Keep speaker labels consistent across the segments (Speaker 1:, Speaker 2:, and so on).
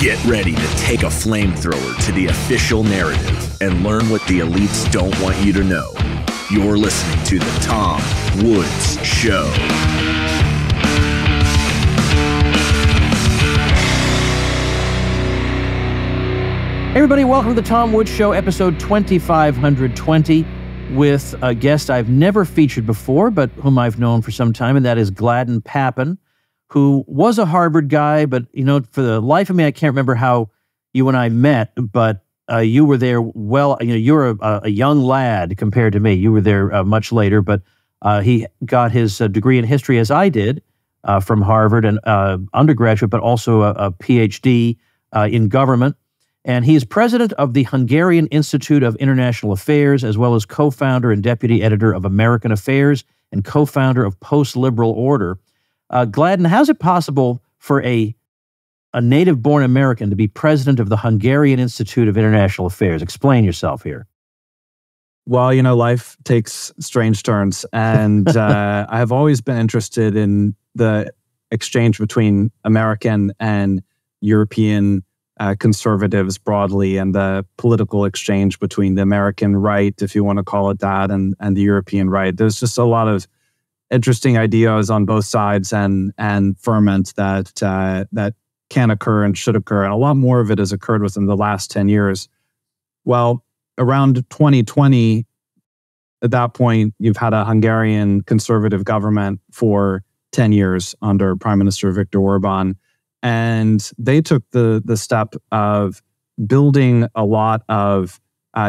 Speaker 1: Get ready to take a flamethrower to the official narrative and learn what the elites don't want you to know. You're listening to The Tom Woods Show.
Speaker 2: Hey everybody, welcome to The Tom Woods Show, episode 2520, with a guest I've never featured before, but whom I've known for some time, and that is Gladden Pappin, who was a Harvard guy, but, for the life of me, I can't remember how you and I met, but you were there you're a young lad compared to me. You were there much later, but he got his degree in history, as I did, from Harvard, and undergraduate, but also a PhD in government. And he is president of the Hungarian Institute of International Affairs, as well as co-founder and deputy editor of American Affairs and co-founder of Post-Liberal Order. Gladden, how's it possible for a native-born American to be president of the Hungarian Institute of International Affairs? Explain yourself here.
Speaker 3: Well, life takes strange turns, and I have always been interested in the exchange between American and European conservatives broadly, and the political exchange between the American right, if you want to call it that, and the European right. There's just a lot of interesting ideas on both sides and ferment that can occur and should occur. And a lot more of it has occurred within the last 10 years. Well, around 2020, at that point, you've had a Hungarian conservative government for 10 years under Prime Minister Viktor Orban. And they took the step of building a lot of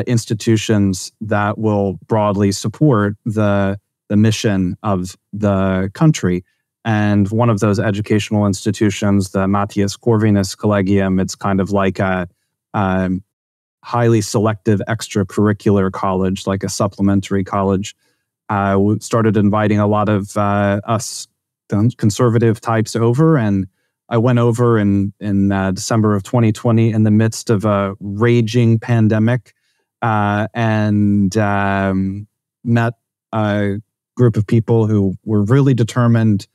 Speaker 3: institutions that will broadly support the mission of the country. And one of those educational institutions, the Matthias Corvinus Collegium, it's kind of like a highly selective extracurricular college, like a supplementary college. We started inviting a lot of us conservative types over, and I went over in December of 2020 in the midst of a raging pandemic, and met a group of people who were really determined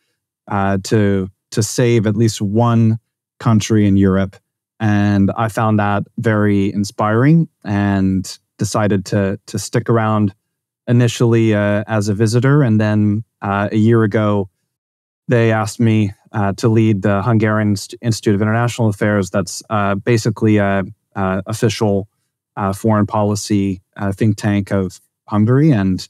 Speaker 3: to save at least one country in Europe. And I found that very inspiring and decided to stick around initially as a visitor. And then a year ago, they asked me to lead the Hungarian Institute of International Affairs. That's basically an official foreign policy think tank of Hungary. And,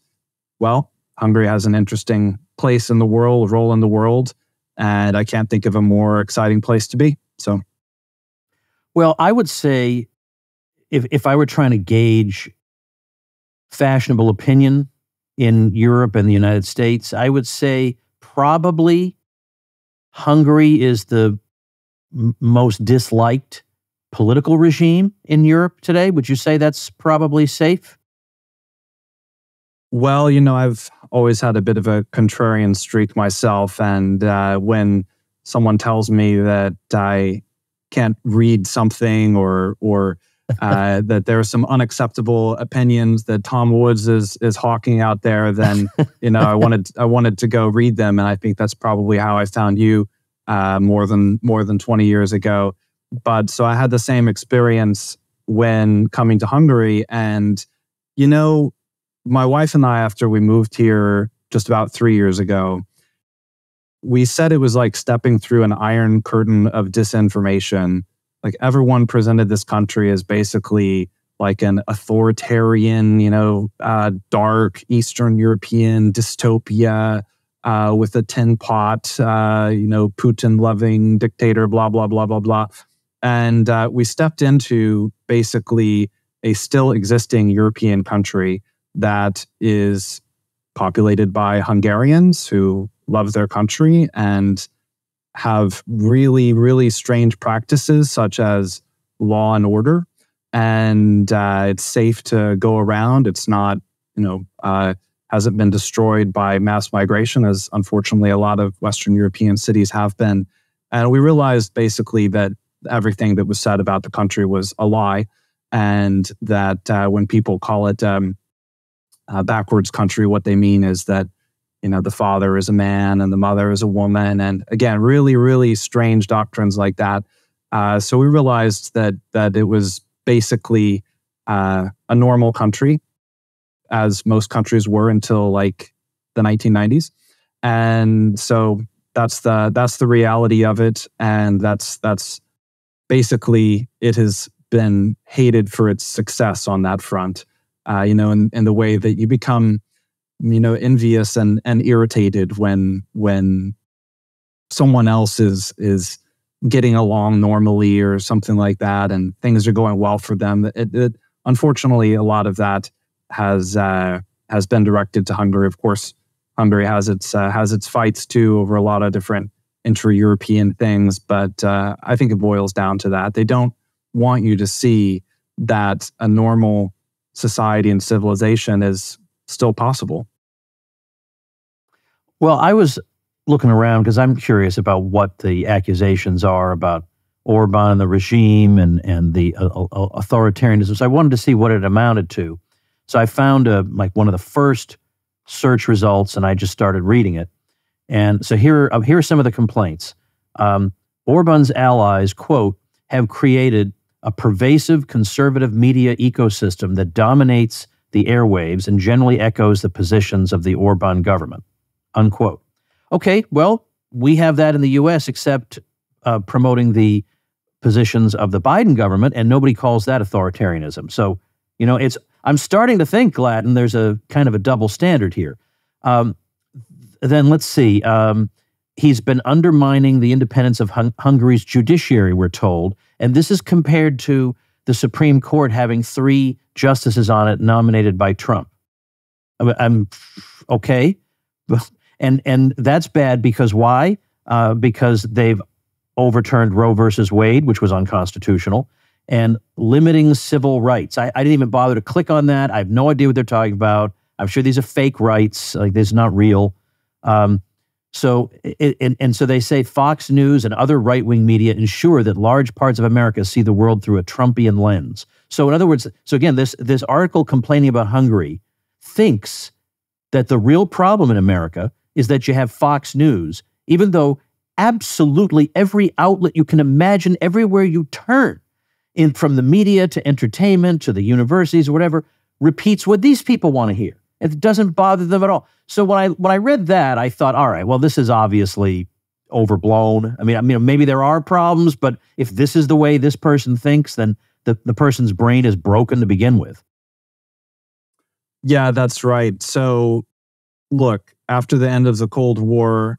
Speaker 3: well, Hungary has an interesting place in the world, role in the world, and I can't think of a more exciting place to be. So,
Speaker 2: well, I would say if I were trying to gauge fashionable opinion in Europe and the United States, I would say probably Hungary is the most disliked political regime in Europe today. Would you say that's probably safe?
Speaker 3: Well, I've always had a bit of a contrarian streak myself. And when someone tells me that I can't read something or that there are some unacceptable opinions that Tom Woods is hawking out there, then I wanted to go read them, and I think that's probably how I found you more than 20 years ago. But so I had the same experience when coming to Hungary, and my wife and I, after we moved here just about 3 years ago, we said it was like stepping through an iron curtain of disinformation. Like, everyone presented this country as basically like an authoritarian, dark Eastern European dystopia with a tin pot, Putin-loving dictator, blah, blah, blah, blah, blah. And we stepped into basically a still existing European country that is populated by Hungarians who love their country and have really, really strange practices such as law and order. And it's safe to go around. It's not, hasn't been destroyed by mass migration, as unfortunately a lot of Western European cities have been. And we realized basically that everything that was said about the country was a lie. And that when people call it backwards country, what they mean is that, the father is a man and the mother is a woman. And again, really, really strange doctrines like that. So we realized that it was basically a normal country, as most countries were until like the 1990s. And so that's the reality of it. And that's basically, it has been hated for its success on that front. In the way that you become, envious and irritated when someone else is getting along normally or something like that, and things are going well for them. Unfortunately, a lot of that has been directed to Hungary. Of course, Hungary has its fights too over a lot of different intra-European things, but I think it boils down to that. They don't want you to see that a normal society and civilization is still possible.
Speaker 2: Well, I was looking around because I'm curious about what the accusations are about Orban and the regime and the authoritarianism. So I wanted to see what it amounted to. So I found one of the first search results, and I just started reading it. And so here are some of the complaints. Orban's allies, quote, have created a pervasive conservative media ecosystem that dominates the airwaves and generally echoes the positions of the Orban government, unquote. Okay, well, we have that in the U.S. except promoting the positions of the Biden government, and nobody calls that authoritarianism. So, I'm starting to think, Gladden, there's a kind of a double standard here. Then let's see. He's been undermining the independence of Hungary's judiciary, we're told, and this is compared to the Supreme Court having 3 justices on it nominated by Trump. I'm okay. And that's bad because why? Because they've overturned Roe versus Wade, which was unconstitutional, and limiting civil rights. I didn't even bother to click on that. I have no idea what they're talking about. I'm sure these are fake rights. Like, this is not real. So they say Fox News and other right-wing media ensure that large parts of America see the world through a Trumpian lens. So in other words, again, this article complaining about Hungary thinks that the real problem in America is that you have Fox News, even though absolutely every outlet you can imagine, everywhere you turn, from the media to entertainment to the universities or whatever, repeats what these people want to hear. It doesn't bother them at all. So when I read that, I thought, all right, well, this is obviously overblown. I mean, maybe there are problems, but if this is the way this person thinks, then the person's brain is broken to begin with.
Speaker 3: Yeah, that's right. So, look, after the end of the Cold War,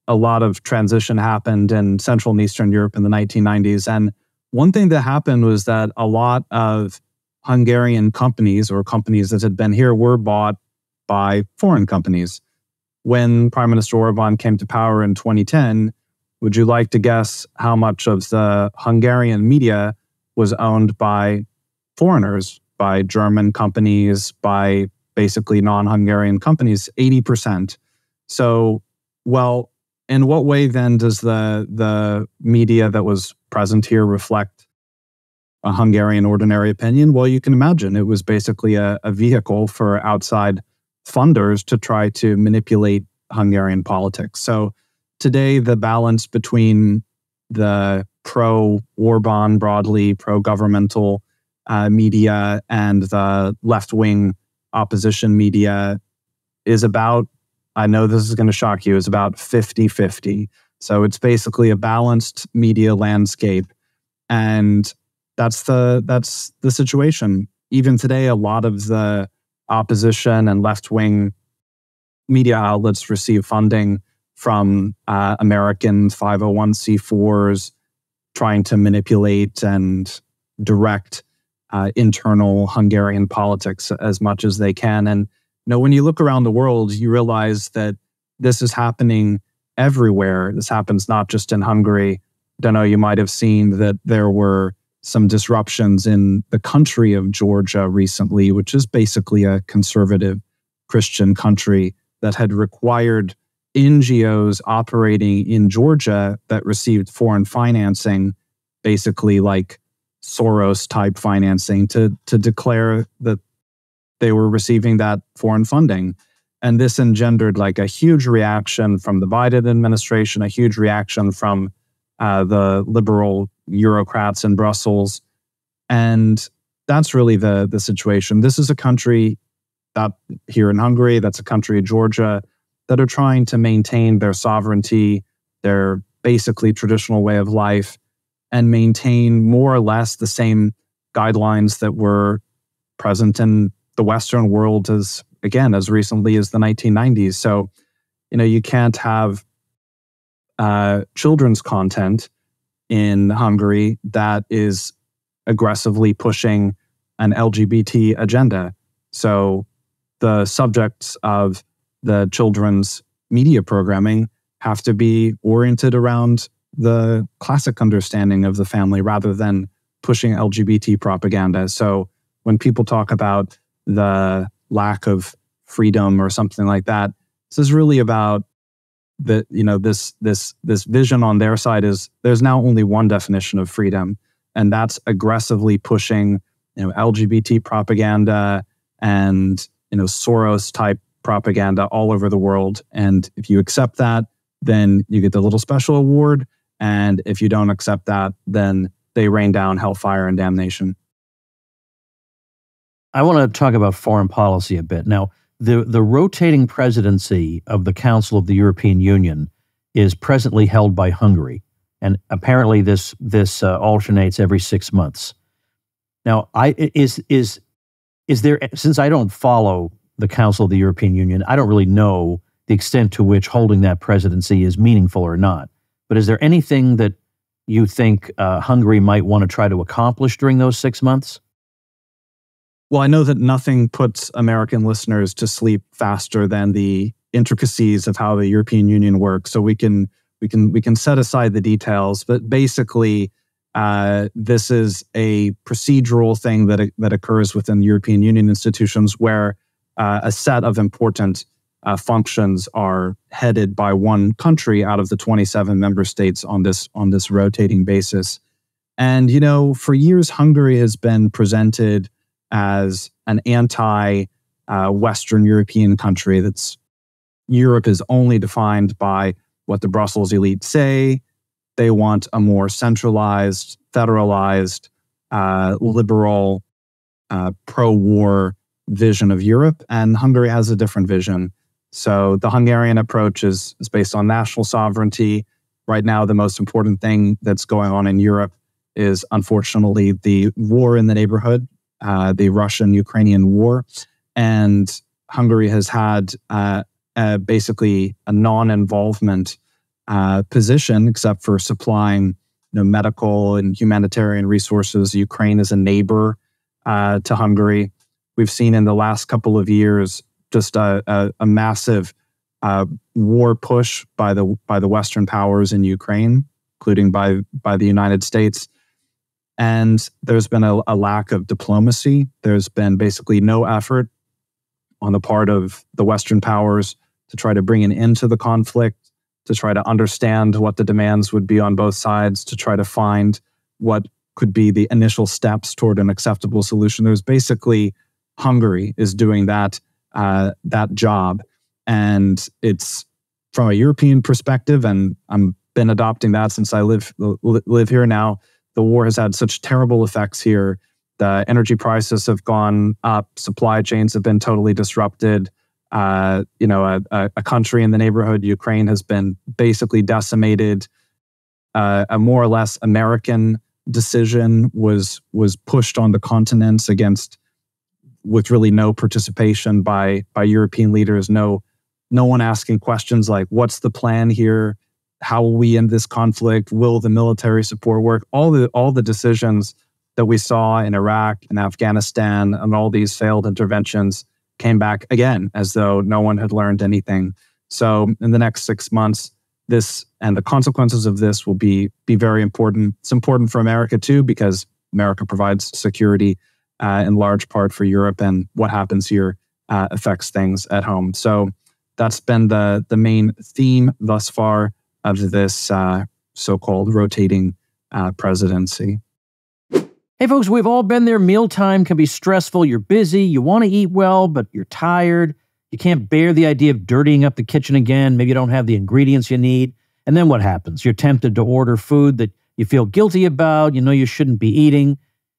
Speaker 3: a lot of transition happened in Central and Eastern Europe in the 1990s. And one thing that happened was that a lot of Hungarian companies or companies that had been here were bought by foreign companies. When Prime Minister Orban came to power in 2010, would you like to guess how much of the Hungarian media was owned by foreigners, by German companies, by basically non-Hungarian companies? 80%. So, well, in what way then does the media that was present here reflect a Hungarian ordinary opinion? Well, you can imagine it was basically a vehicle for outside funders to try to manipulate Hungarian politics. So today, the balance between the pro-Orban, broadly pro-governmental media and the left-wing opposition media is about, I know this is going to shock you, is about 50-50. So it's basically a balanced media landscape. And that's the situation. Even today, a lot of the opposition and left-wing media outlets receive funding from American 501c4s trying to manipulate and direct internal Hungarian politics as much as they can. And when you look around the world, you realize that this is happening everywhere. This happens not just in Hungary. Don't know, you might have seen that there were some disruptions in the country of Georgia recently, which is basically a conservative Christian country that had required NGOs operating in Georgia that received foreign financing, basically like Soros-type financing, to declare that they were receiving that foreign funding. And this engendered like a huge reaction from the Biden administration, a huge reaction from the liberal Eurocrats in Brussels. And that's really the situation. This is a country that here in Hungary, that's a country in Georgia, that are trying to maintain their sovereignty, their basically traditional way of life, and maintain more or less the same guidelines that were present in the Western world as recently as the 1990s. So, you can't have children's content in Hungary that is aggressively pushing an LGBT agenda. So the subjects of the children's media programming have to be oriented around the classic understanding of the family rather than pushing LGBT propaganda. So when people talk about the lack of freedom or something like that, this is really about this vision on their side is there's now only one definition of freedom, and that's aggressively pushing LGBT propaganda and Soros type propaganda all over the world. And if you accept that, then you get the little special award. And if you don't accept that, then they rain down hellfire and damnation.
Speaker 2: I want to talk about foreign policy a bit. Now, the rotating presidency of the Council of the European Union is presently held by Hungary. And apparently this alternates every 6 months. Now, is there, since I don't follow the Council of the European Union, I don't really know the extent to which holding that presidency is meaningful or not. But is there anything that you think Hungary might want to try to accomplish during those 6 months?
Speaker 3: Well, I know that nothing puts American listeners to sleep faster than the intricacies of how the European Union works. So we can set aside the details, but basically, this is a procedural thing that occurs within the European Union institutions, where a set of important functions are headed by one country out of the 27 member states on this rotating basis. And for years, Hungary has been presented as an anti-Western European country. That's Europe is only defined by what the Brussels elite say. They want a more centralized, federalized, liberal, pro-war vision of Europe, and Hungary has a different vision. So the Hungarian approach is based on national sovereignty. Right now, the most important thing that's going on in Europe is, unfortunately, the war in the neighborhood, the Russian-Ukrainian war. And Hungary has had basically a non-involvement position, except for supplying medical and humanitarian resources. Ukraine is a neighbor to Hungary. We've seen in the last couple of years just a massive war push by the Western powers in Ukraine, including by the United States. And there's been a lack of diplomacy. There's been basically no effort on the part of the Western powers to try to bring an end to the conflict, to try to understand what the demands would be on both sides, to try to find what could be the initial steps toward an acceptable solution. There's basically Hungary is doing that job. And it's from a European perspective, and I've been adopting that since I live here now. The war has had such terrible effects here. The energy prices have gone up. Supply chains have been totally disrupted. A country in the neighborhood, Ukraine, has been basically decimated. A more or less American decision was pushed on the continents with really no participation by European leaders. No one asking questions like, what's the plan here? How will we end this conflict? Will the military support work? All the decisions that we saw in Iraq and Afghanistan and all these failed interventions came back again as though no one had learned anything. So in the next 6 months, this and the consequences of this will be very important. It's important for America too, because America provides security in large part for Europe, and what happens here affects things at home. So that's been the main theme thus far of this so-called rotating presidency.
Speaker 2: Hey folks, we've all been there. Mealtime can be stressful. You're busy, you want to eat well, but you're tired. You can't bear the idea of dirtying up the kitchen again. Maybe you don't have the ingredients you need. And then what happens? You're tempted to order food that you feel guilty about, you know you shouldn't be eating.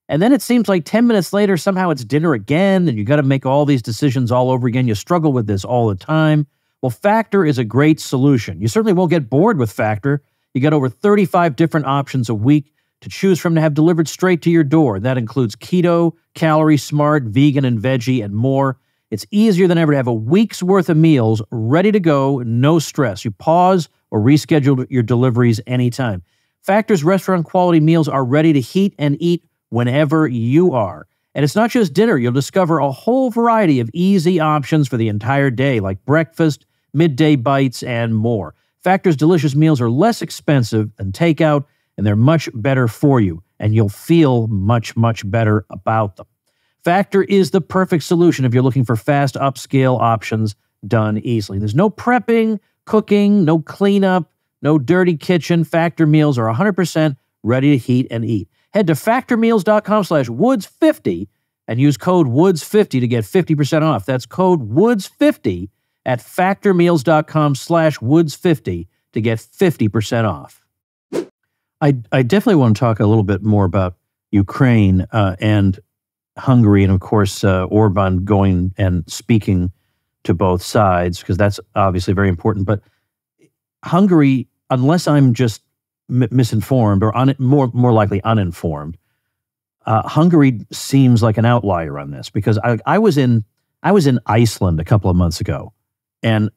Speaker 2: And then it seems like 10 minutes later, somehow it's dinner again, and you got to make all these decisions all over again. You struggle with this all the time. Well, Factor is a great solution. You certainly won't get bored with Factor. You got over 35 different options a week to choose from to have delivered straight to your door. That includes keto, calorie smart, vegan, and veggie, and more. It's easier than ever to have a week's worth of meals ready to go, no stress. You pause or reschedule your deliveries anytime. Factor's restaurant quality meals are ready to heat and eat whenever you are. And it's not just dinner. You'll discover a whole variety of easy options for the entire day, like breakfast, midday bites, and more. Factor's delicious meals are less expensive than takeout, and they're much better for you, and you'll feel much, much better about them. Factor is the perfect solution if you're looking for fast upscale options done easily. There's no prepping, cooking, no cleanup, no dirty kitchen. Factor meals are 100% ready to heat and eat. Head to factormeals.com/Woods50 and use code Woods50 to get 50% off. That's code Woods50 at factormeals.com/Woods50 to get 50% off. I definitely want to talk a little bit more about Ukraine and Hungary, and of course, Orban going and speaking to both sides, because that's obviously very important. But Hungary, unless I'm just misinformed or more likely uninformed, Hungary seems like an outlier on this, because I was in Iceland a couple of months ago, and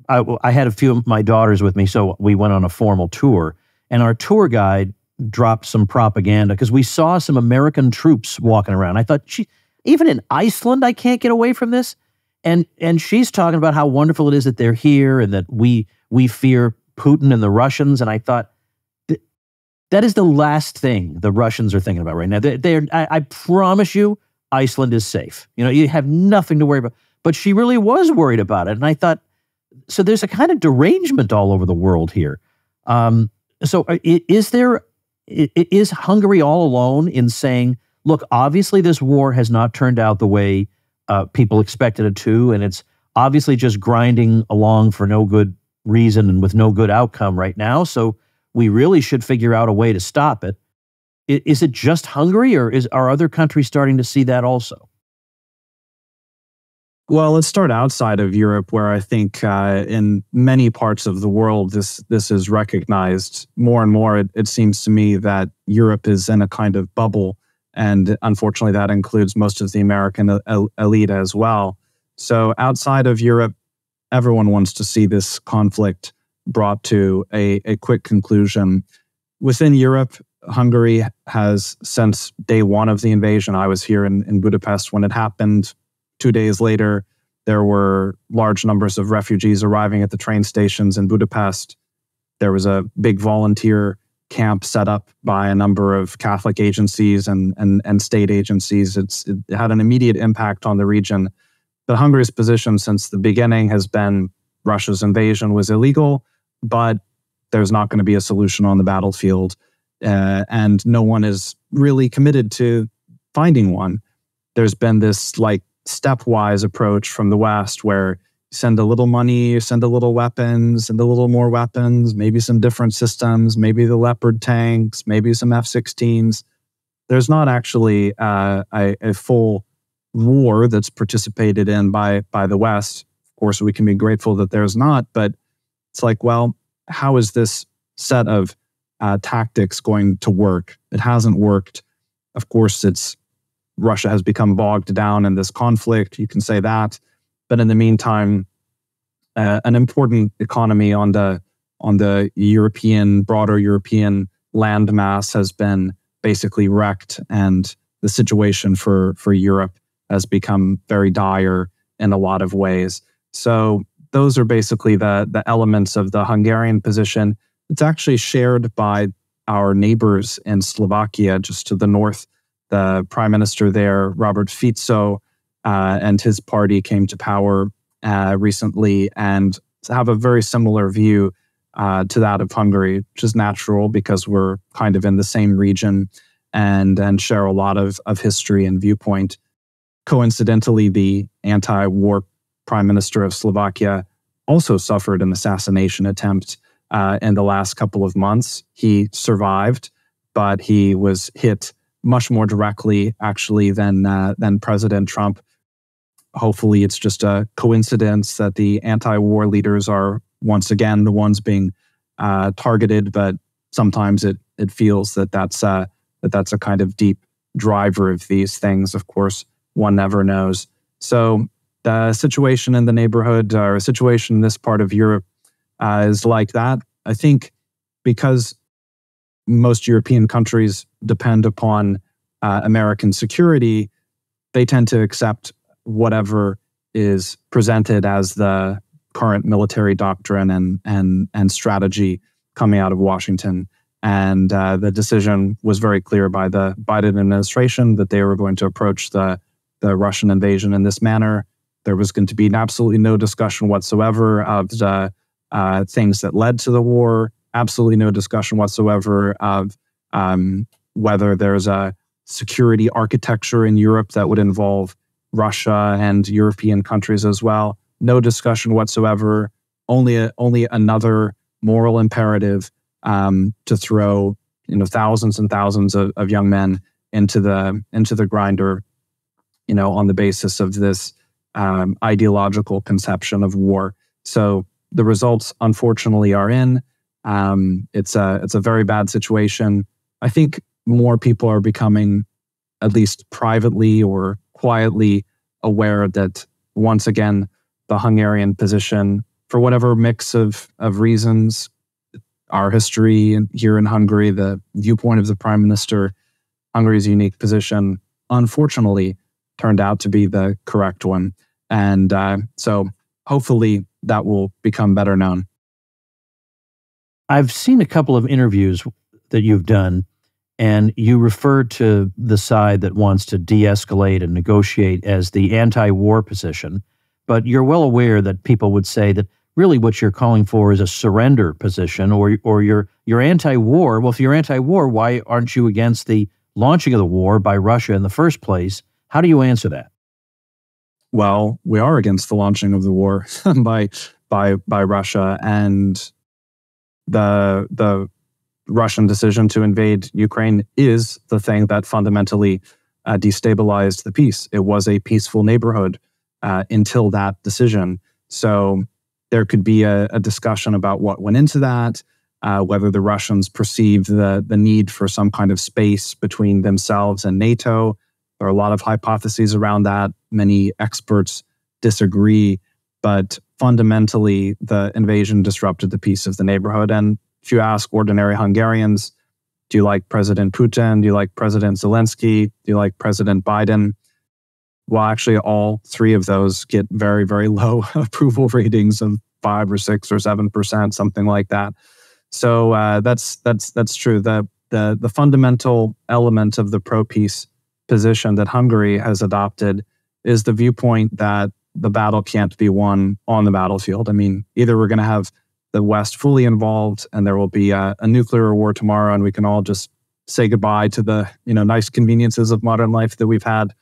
Speaker 2: I had a few of my daughters with me, so we went on a formal tour, and our tour guide dropped some propaganda because we saw some American troops walking around. I thought, even in Iceland, I can't get away from this. And she's talking about how wonderful it is that they're here and that we fear Putin and the Russians. And I thought, that is the last thing the Russians are thinking about right now. I promise you, Iceland is safe. You know, you have nothing to worry about. But she really was worried about it. And I thought, so there's a kind of derangement all over the world here. So is Hungary all alone in saying, look, obviously this war has not turned out the way people expected it to, and it's obviously just grinding along for no good reason and with no good outcome right now, so we really should figure out a way to stop it. Is it just Hungary, or are other countries starting to see that also?
Speaker 3: Well, let's start outside of Europe, where I think in many parts of the world, this is recognized more and more. It seems to me that Europe is in a kind of bubble, and unfortunately that includes most of the American elite as well. So outside of Europe, everyone wants to see this conflict brought to a quick conclusion. Within Europe, Hungary has, since day one of the invasion, I was here in Budapest when it happened. 2 days later, there were large numbers of refugees arriving at the train stations in Budapest. There was a big volunteer camp set up by a number of Catholic agencies and state agencies. It had an immediate impact on the region. But Hungary's position since the beginning has been Russia's invasion was illegal, but there's not going to be a solution on the battlefield. And no one is really committed to finding one. There's been this stepwise approach from the West where you send a little money, you send a little weapons, send a little more weapons, maybe some different systems, maybe the Leopard tanks, maybe some F-16s. There's not actually a full war that's participated in by the West. Of course, we can be grateful that there's not, but it's like, well, how is this set of tactics going to work? It hasn't worked. Of course, Russia has become bogged down in this conflict. You can say that. But in the meantime, an important economy on the broader European landmass has been basically wrecked, and the situation for Europe has become very dire in a lot of ways. So those are basically the elements of the Hungarian position. It's actually shared by our neighbors in Slovakia, just to the north. The prime minister there, Robert Fico, and his party came to power recently and have a very similar view to that of Hungary, which is natural because we're kind of in the same region and share a lot of history and viewpoint. Coincidentally, the anti-war prime minister of Slovakia also suffered an assassination attempt in the last couple of months. He survived, but he was hit much more directly, actually, than President Trump. Hopefully, it's just a coincidence that the anti-war leaders are once again the ones being targeted, but sometimes it feels that that's a kind of deep driver of these things. Of course, one never knows. So the situation in the neighborhood, or a situation in this part of Europe, is like that. I think because most European countries depend upon American security, they tend to accept whatever is presented as the current military doctrine and strategy coming out of Washington. And the decision was very clear by the Biden administration that they were going to approach the Russian invasion in this manner. There was going to be absolutely no discussion whatsoever of the things that led to the war, absolutely no discussion whatsoever of whether there's a security architecture in Europe that would involve Russia and European countries as well. No discussion whatsoever, only another moral imperative to throw thousands and thousands of young men into the grinder, on the basis of this ideological conception of war. So the results, unfortunately, are in. It's a very bad situation. I think more people are becoming, at least privately or quietly, aware that once again the Hungarian position, for whatever mix of reasons, our history here in Hungary, the viewpoint of the Prime Minister, Hungary's unique position, unfortunately, turned out to be the correct one. And so hopefully that will become better known.
Speaker 2: I've seen a couple of interviews that you've done, and you refer to the side that wants to de-escalate and negotiate as the anti-war position, but you're well aware that people would say that really what you're calling for is a surrender position, or you're anti-war. Well, if you're anti-war, why aren't you against the launching of the war by Russia in the first place? How do you answer that?
Speaker 3: Well, we are against the launching of the war by Russia, and the Russian decision to invade Ukraine is the thing that fundamentally destabilized the peace. It was a peaceful neighborhood until that decision. So there could be a discussion about what went into that, whether the Russians perceived the need for some kind of space between themselves and NATO. There are a lot of hypotheses around that. Many experts disagree, but fundamentally, the invasion disrupted the peace of the neighborhood. And if you ask ordinary Hungarians, do you like President Putin? Do you like President Zelensky? Do you like President Biden? Well, actually, all three of those get very, very low approval ratings of 5 or 6 or 7%, something like that. So that's true. The fundamental element of the pro-peace position that Hungary has adopted is the viewpoint that the battle can't be won on the battlefield. I mean, either we're going to have the West fully involved and there will be a nuclear war tomorrow and we can all just say goodbye to the nice conveniences of modern life that we've had.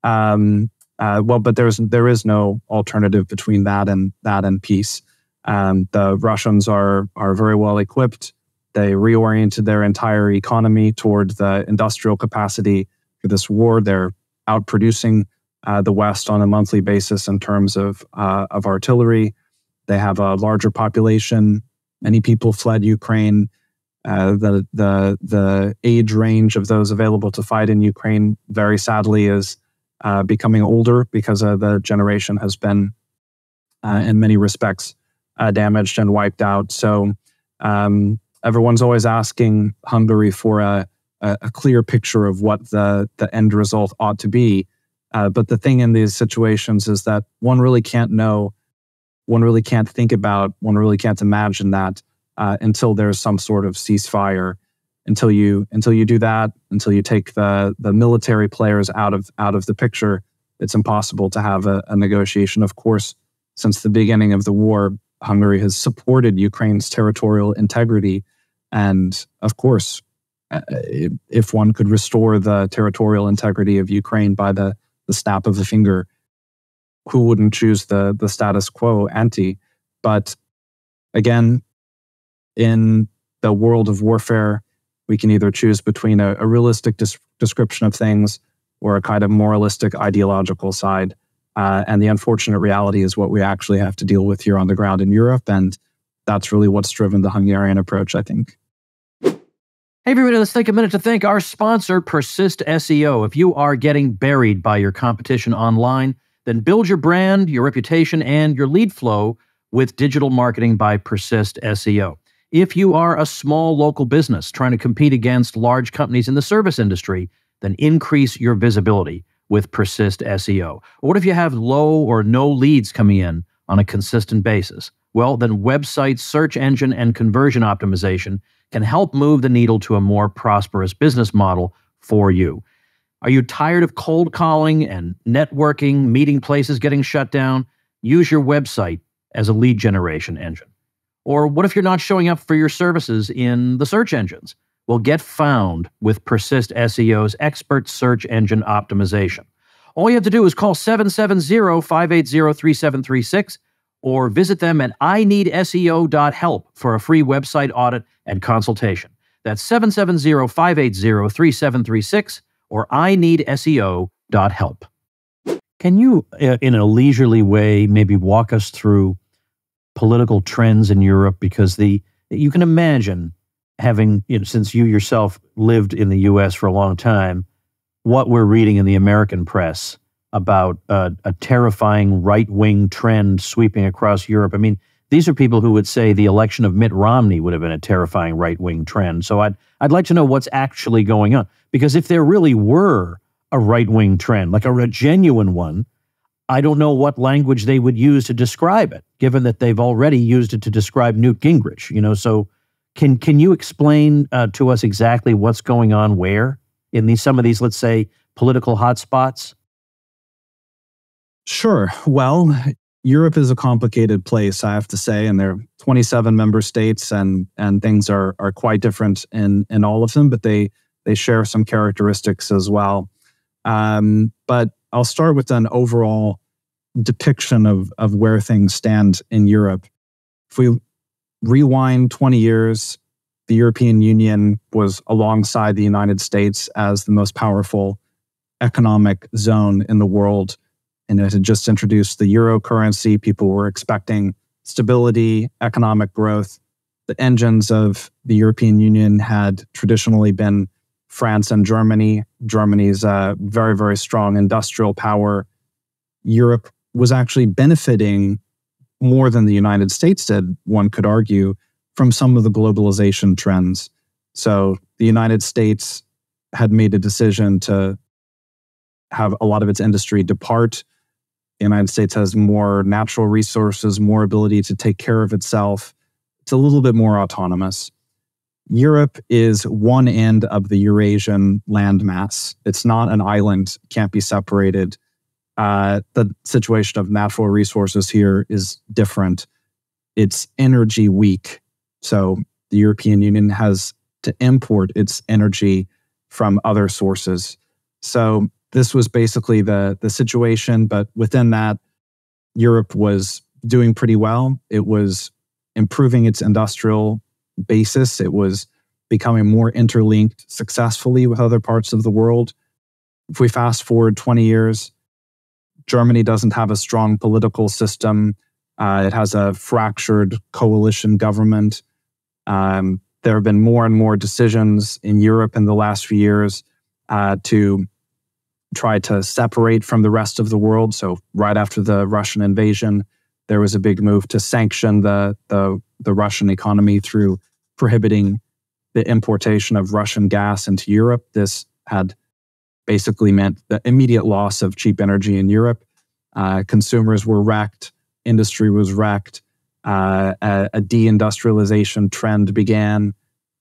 Speaker 3: But there is no alternative between that and peace. The Russians are very well equipped. They reoriented their entire economy toward the industrial capacity for this war. They're outproducing the West on a monthly basis in terms of artillery. They have a larger population. Many people fled Ukraine. The age range of those available to fight in Ukraine, very sadly, is becoming older because the generation has been, in many respects, damaged and wiped out. So everyone's always asking Hungary for a clear picture of what the end result ought to be. But the thing in these situations is that one really can't know, one really can't think about, one really can't imagine that until there's some sort of ceasefire. Until you do that, until you take the military players out of the picture, it's impossible to have a negotiation. Of course, since the beginning of the war, Hungary has supported Ukraine's territorial integrity, and of course, if one could restore the territorial integrity of Ukraine by the snap of a finger, who wouldn't choose the status quo ante? But again, in the world of warfare, we can either choose between a realistic description of things or a kind of moralistic ideological side. And the unfortunate reality is what we actually have to deal with here on the ground in Europe. And that's really what's driven the Hungarian approach, I think.
Speaker 2: Hey, everybody, let's take a minute to thank our sponsor, Persist SEO. If you are getting buried by your competition online, then build your brand, your reputation, and your lead flow with digital marketing by Persist SEO. If you are a small local business trying to compete against large companies in the service industry, then increase your visibility with Persist SEO. Or what if you have low or no leads coming in on a consistent basis? Well, then website search engine and conversion optimization can help move the needle to a more prosperous business model for you. Are you tired of cold calling and networking, meeting places getting shut down? Use your website as a lead generation engine. Or what if you're not showing up for your services in the search engines? Well, get found with Persist SEO's expert search engine optimization. All you have to do is call 770-580-3736 or visit them at ineedseo.help for a free website audit and consultation. That's 770-580-3736 or ineedseo.help. Can you, in a leisurely way, maybe walk us through political trends in Europe? Because you can imagine having, since you yourself lived in the U.S. for a long time, what we're reading in the American press about a terrifying right-wing trend sweeping across Europe. I mean, these are people who would say the election of Mitt Romney would have been a terrifying right-wing trend. So I'd like to know what's actually going on. Because if there really were a right-wing trend, like a genuine one, I don't know what language they would use to describe it, given that they've already used it to describe Newt Gingrich. So can you explain to us exactly what's going on where in some of these, let's say, political hotspots?
Speaker 3: Sure. Well, Europe is a complicated place, I have to say, and there are 27 member states, and things are quite different in all of them, but they share some characteristics as well. But I'll start with an overall depiction of where things stand in Europe. If we rewind 20 years, the European Union was alongside the United States as the most powerful economic zone in the world. And it had just introduced the euro currency. People were expecting stability, economic growth. The engines of the European Union had traditionally been France and Germany. Germany's a very, very strong industrial power. Europe was actually benefiting more than the United States did, one could argue, from some of the globalization trends. So the United States had made a decision to have a lot of its industry depart. The United States has more natural resources, more ability to take care of itself. It's a little bit more autonomous. Europe is one end of the Eurasian landmass. It's not an island, can't be separated. The situation of natural resources here is different. It's energy weak. So the European Union has to import its energy from other sources. So this was basically the situation, but within that, Europe was doing pretty well. It was improving its industrial basis. It was becoming more interlinked successfully with other parts of the world. If we fast forward 20 years, Germany doesn't have a strong political system. It has a fractured coalition government. There have been more and more decisions in Europe in the last few years to try to separate from the rest of the world. So right after the Russian invasion, there was a big move to sanction the Russian economy through prohibiting the importation of Russian gas into Europe. This had basically meant the immediate loss of cheap energy in Europe. Consumers were wrecked. Industry was wrecked. A deindustrialization trend began.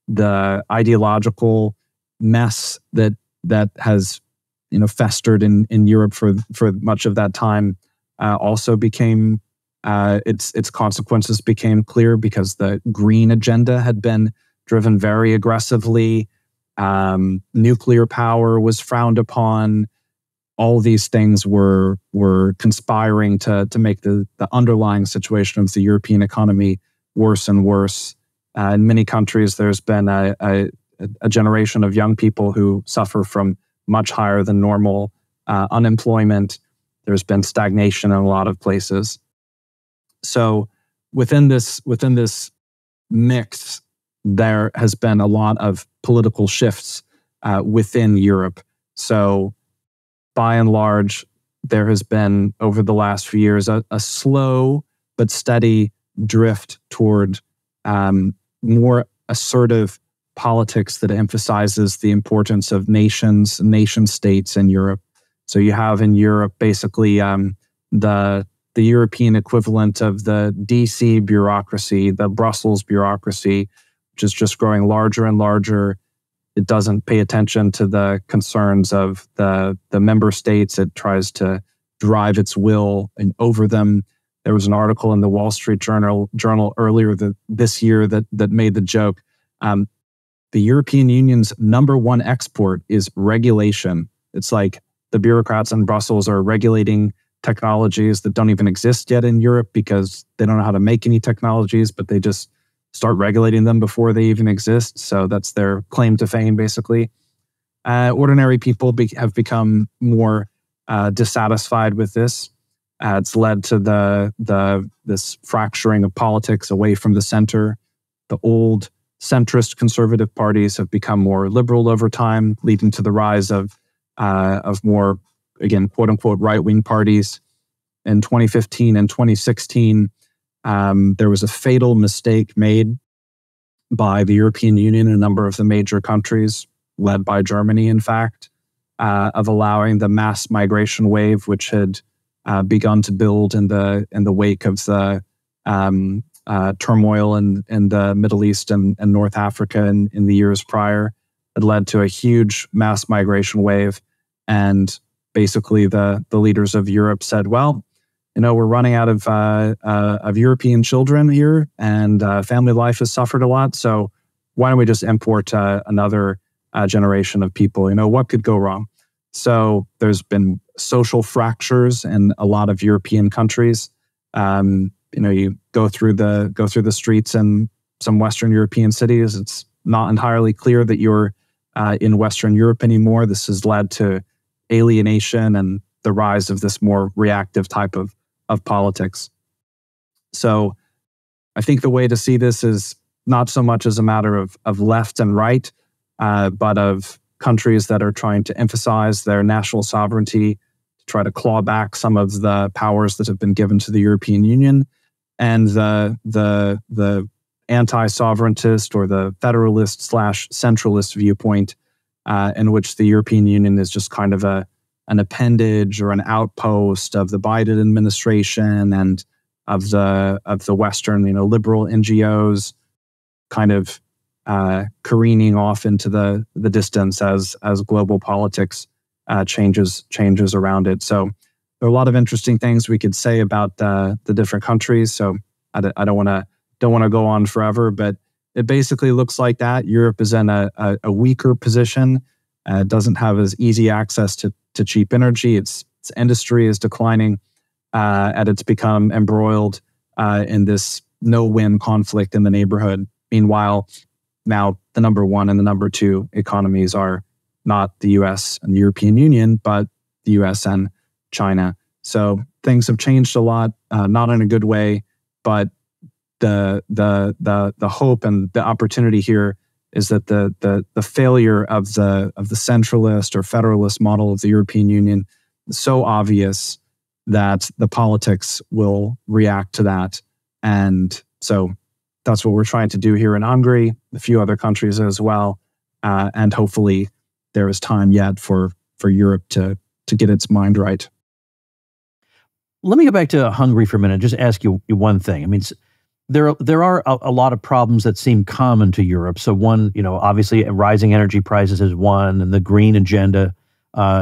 Speaker 3: The ideological mess that has festered in Europe for much of that time also became its consequences became clear because the green agenda had been driven very aggressively. Nuclear power was frowned upon. All these things were conspiring to make the underlying situation of the European economy worse and worse. In many countries, there's been a generation of young people who suffer from much higher than normal unemployment. There's been stagnation in a lot of places. So within this mix, there has been a lot of political shifts within Europe. So by and large, there has been, over the last few years, a slow but steady drift toward more assertive politics that emphasizes the importance of nation states in Europe. So you have in Europe basically the European equivalent of the DC bureaucracy, the Brussels bureaucracy, which is just growing larger and larger. It doesn't pay attention to the concerns of the member states. It tries to drive its will over them. There was an article in the Wall Street Journal earlier this year that made the joke. The European Union's number one export is regulation. It's like the bureaucrats in Brussels are regulating technologies that don't even exist yet in Europe because they don't know how to make any technologies, but they just start regulating them before they even exist. So that's their claim to fame, basically. Ordinary people have become more dissatisfied with this. It's led to this fracturing of politics away from the center. The old centrist conservative parties have become more liberal over time, leading to the rise of more, again, quote unquote, right-wing parties. In 2015 and 2016, there was a fatal mistake made by the European Union and a number of the major countries, led by Germany, in fact, of allowing the mass migration wave, which had begun to build in the wake of the turmoil in the Middle East and North Africa in the years prior. It led to a huge mass migration wave, and basically the leaders of Europe said, well, we're running out of European children here, and family life has suffered a lot. So why don't we just import another generation of people? What could go wrong? So there's been social fractures in a lot of European countries. You go through the streets in some Western European cities. It's not entirely clear that you're in Western Europe anymore. This has led to alienation and the rise of this more reactive type of politics. So I think the way to see this is not so much as a matter of left and right, but of countries that are trying to emphasize their national sovereignty, to try to claw back some of the powers that have been given to the European Union, and the anti-sovereigntist or the federalist/centralist viewpoint, in which the European Union is just kind of an appendage or an outpost of the Biden administration and of the Western, liberal NGOs, kind of careening off into the distance as global politics changes around it. So there are a lot of interesting things we could say about the different countries. So I don't want to go on forever, but it basically looks like that. Europe is in a weaker position. Doesn't have as easy access to cheap energy. Its industry is declining, and it's become embroiled in this no-win conflict in the neighborhood. Meanwhile, now the number one and the number two economies are not the U.S. and the European Union, but the U.S. and China. So things have changed a lot, not in a good way, but the hope and the opportunity here is that the failure of the centralist or federalist model of the European Union is so obvious that the politics will react to that. And so that's what we're trying to do here in Hungary, a few other countries as well. And hopefully there is time yet for Europe to get its mind right.
Speaker 2: Let me go back to Hungary for a minute and just ask you one thing. I mean, there are a lot of problems that seem common to Europe. So one, obviously rising energy prices is one, and the green agenda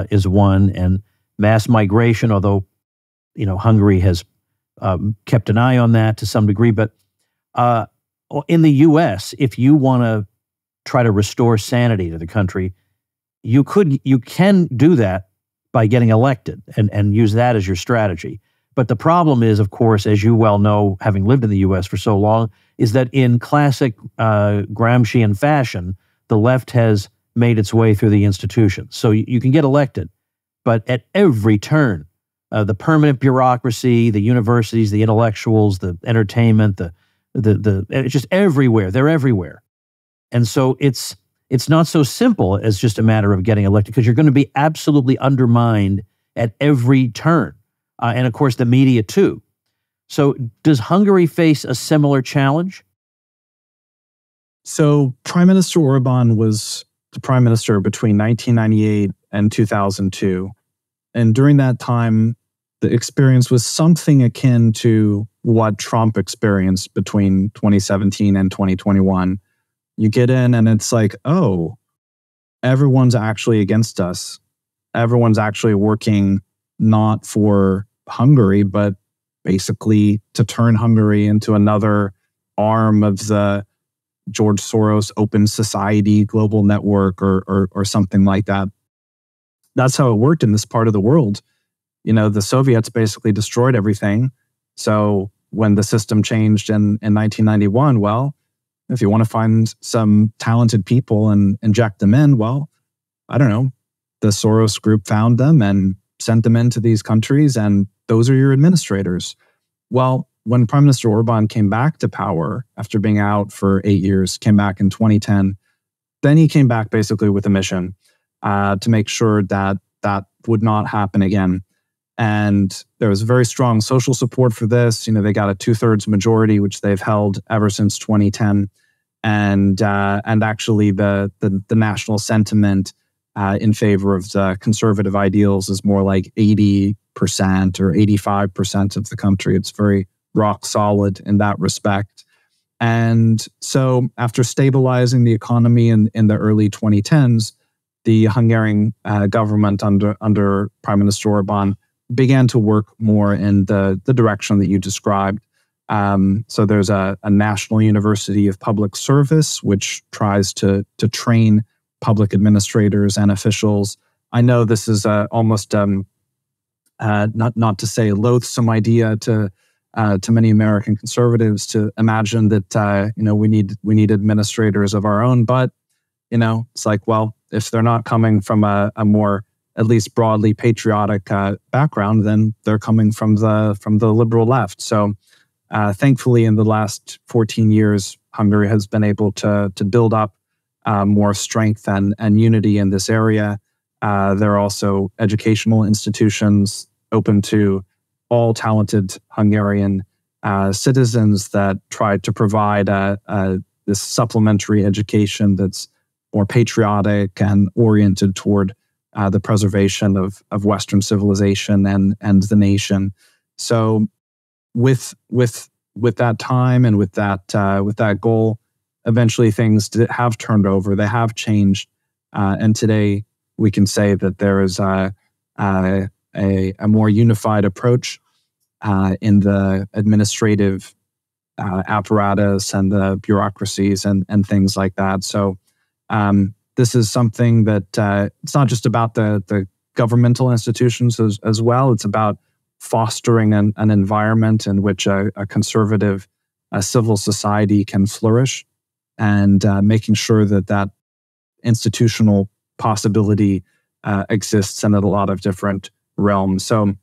Speaker 2: is one, and mass migration, although, Hungary has kept an eye on that to some degree. But in the U.S., if you want to try to restore sanity to the country, you can do that by getting elected and use that as your strategy. But the problem is, of course, as you well know, having lived in the U.S. for so long, is that in classic Gramscian fashion, the left has made its way through the institutions. So you can get elected, but at every turn, the permanent bureaucracy, the universities, the intellectuals, the entertainment, it's just everywhere. They're everywhere. And so it's not so simple as just a matter of getting elected, because you're going to be absolutely undermined at every turn. And of course, the media too. So does Hungary face a similar challenge?
Speaker 3: So Prime Minister Orban was the prime minister between 1998 and 2002. And during that time, the experience was something akin to what Trump experienced between 2017 and 2021. You get in and it's like, oh, everyone's actually against us. Everyone's actually working not for Hungary, but basically to turn Hungary into another arm of the George Soros Open Society Global Network or something like that. That's how it worked in this part of the world. You know, the Soviets basically destroyed everything. So when the system changed in 1991, well, if you want to find some talented people and inject them in, well, I don't know, the Soros group found them and sent them into these countries, and those are your administrators. Well, when Prime Minister Orban came back to power after being out for 8 years, came back in 2010, then he came back basically with a mission to make sure that that would not happen again. And there was very strong social support for this. You know, they got a 2/3 majority, which they've held ever since 2010. And actually the national sentiment in favor of the conservative ideals is more like 80% or 85% of the country. It's very rock solid in that respect. And so after stabilizing the economy in the early 2010s, the Hungarian government under Prime Minister Orban began to work more in the direction that you described. So there's a National University of Public Service, which tries to train public administrators and officials. I know this is almost not to say a loathsome idea to many American conservatives to imagine that we need administrators of our own, but it's like, well, if they're not coming from a more at least broadly patriotic background, then they're coming from the liberal left. So thankfully, in the last 14 years, Hungary has been able to build up more strength and unity in this area. There are also educational institutions open to all talented Hungarian citizens that try to provide this supplementary education that's more patriotic and oriented toward the preservation of Western civilization and the nation. So with that time and with that goal, eventually things have turned over. They have changed, and today we can say that there is a more unified approach in the administrative apparatus and the bureaucracies and things like that. So this is something that it's not just about the governmental institutions as well. It's about fostering an environment in which a conservative civil society can flourish, and making sure that institutional possibility exists in a lot of different realms. So,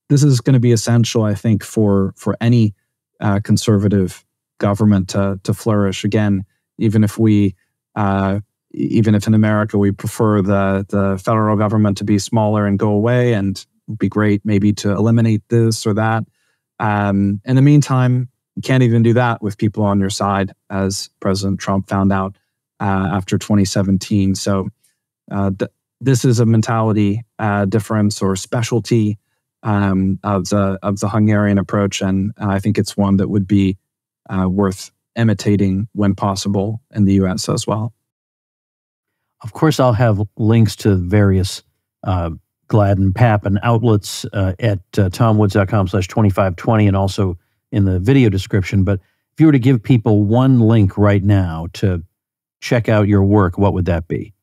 Speaker 3: this is going to be essential, I think, for any conservative government to flourish. Again, even if in America we prefer the federal government to be smaller and go away, and it'd be great maybe to eliminate this or that. In the meantime, you can't even do that with people on your side, as President Trump found out after 2017. So this is a mentality difference or specialty of the Hungarian approach, and I think it's one that would be worth imitating when possible in the U.S. as well.
Speaker 2: Of course, I'll have links to various Gladden Pappin outlets at tomwoods.com/2520 and also in the video description. But if you were to give people one link right now to check out your work, what would that be?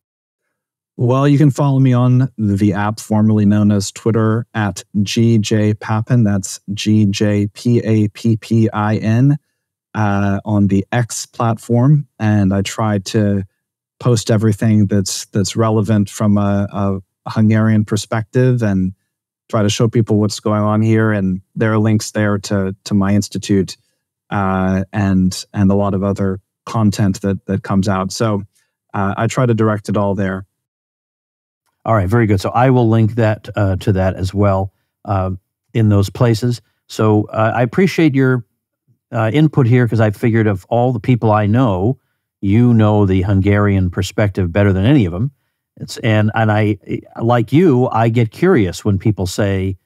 Speaker 3: Well, you can follow me on the app formerly known as Twitter at GJPappin. That's GJPappin on the X platform. And I try to post everything that's relevant from a Hungarian perspective and try to show people what's going on here. And there are links there to my institute and a lot of other content that comes out. So I try to direct it all there.
Speaker 2: All right, very good. So I will link that to that as well in those places. So I appreciate your input here, because I figured of all the people I know, you know the Hungarian perspective better than any of them. And I, like you, I get curious when people say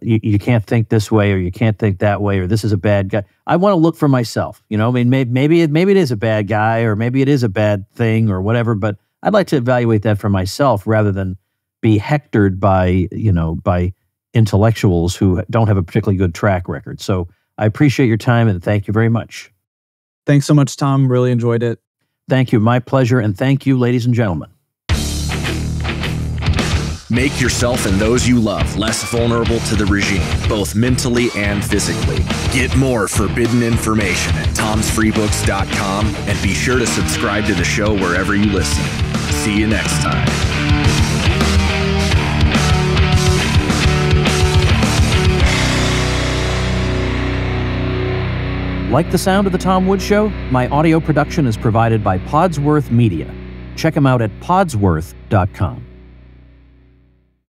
Speaker 2: you can't think this way, or you can't think that way, or this is a bad guy. I want to look for myself. You know, I mean, maybe it is a bad guy, or maybe it is a bad thing, or whatever. But I'd like to evaluate that for myself rather than be hectored by intellectuals who don't have a particularly good track record. So I appreciate your time, and thank you very much.
Speaker 3: Thanks so much, Tom. Really enjoyed it.
Speaker 2: Thank you. My pleasure. And thank you, ladies and gentlemen.
Speaker 1: Make yourself and those you love less vulnerable to the regime, both mentally and physically. Get more forbidden information at tomsfreebooks.com, and be sure to subscribe to the show wherever you listen. See you next time.
Speaker 2: Like the sound of The Tom Woods Show? My audio production is provided by Podsworth Media. Check them out at podsworth.com.